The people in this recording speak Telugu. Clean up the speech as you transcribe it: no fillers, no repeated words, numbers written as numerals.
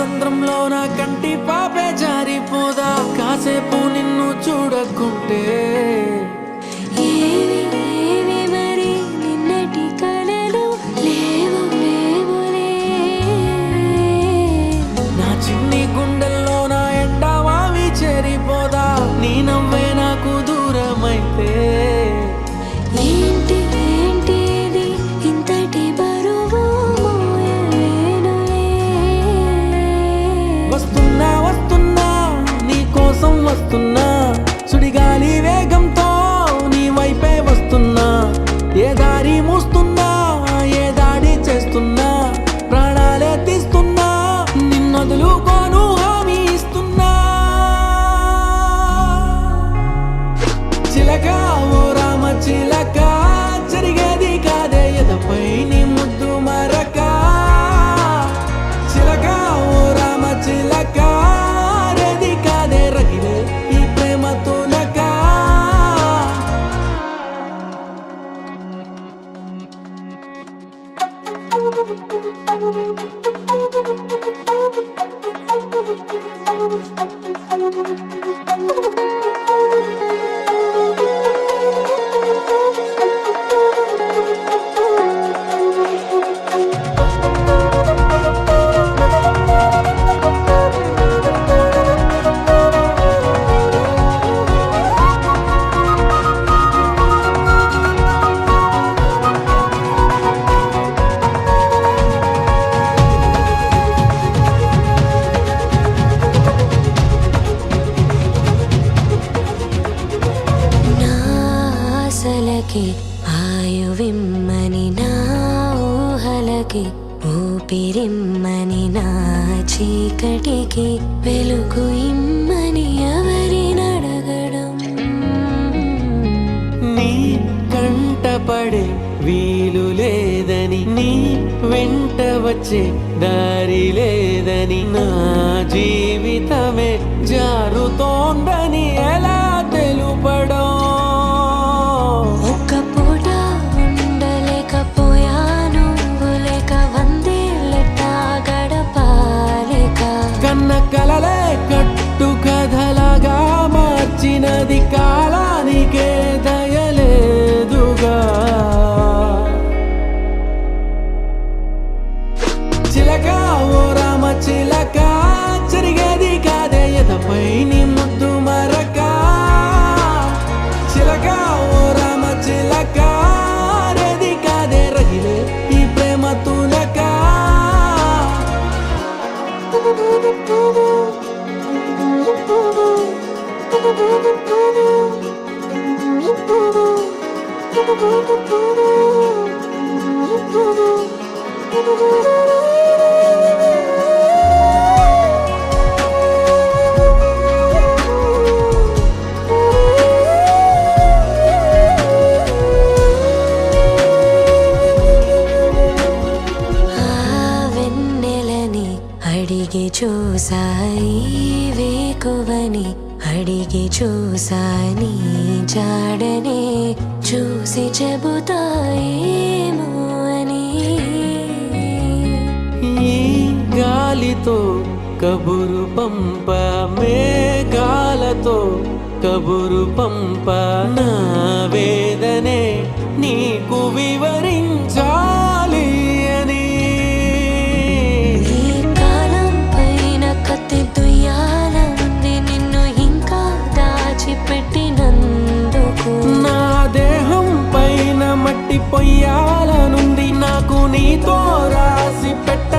సంద్రంలో నా కంటి పాపే జారిపోదా కాసేపు నిన్ను చూడకుంటే చిన్ని గుండెల్లో నా ఎండమావి చేరిపోదా నీ నవ్వే నాకు దూరమైతే ఏంటి ఏంటి ఇది ఇంతటి బరువు మోయలేనులే. వస్తున్నా వస్తున్నా నీ కోసం వస్తున్నా సుడిగాలి వేగంతో నీ వైపే వస్తున్నా ఏ దారి మూస్తున్నా ఏ దాడి చేస్తున్నా ప్రాణాలే తీస్తున్నా నిన్నొదులుకోను హామీ ఇస్తున్నా చిలక ఓ రామ చిలక జరిగేది కాదే ఎదపై నీ ముద్దు మరక చిలక ఓ రామ చిలక రేది కాదే రగిలే ఈ ప్రేమ తునక నా ఆశలకి ఆయువిమ్మని నా ఊహలకి ఊపిరిమ్మని నా చీకటికి వెలుగు ఇమ్మని ఎవరినడగడం నీ కంటపడే వీలు లేదని నీ వెంట వచ్చే దారి లేదని నా జీవితమే జారుతోందని ఎలా తెలుపడం ఒక్క పూట ఉండలేకపోయాను లేక వందేళ్ళట గడపాలేక కన్న కలలే కట్టు కథలాగా మార్చినది కాలానికే దయలేదుగా చిలక ఓ రామ చిలక జరిగేది కాదే ఎదపై నీ ముద్దు మరక చిలక ఓ రామ చిలక రేది కాదే రగిలే ఈ ప్రేమ తునక అడిగి చూసాయి వేకువని అడిగి చూసాని జాడనే చూసి చెబుతాయేమో అని ఈ గాలితో కబురు పంప మేఘాలతో కబురు పంప నా వేదనే నీకు వివరించాలి అని ఈ కాలం పైన కత్తి దుయ్యాలంది నిన్ను ఇంకా దాచిపెట్టినందుకు నా దేహం పైన మట్టి పొయ్యాలనుంది నాకు నీతో రాసి పెట్ట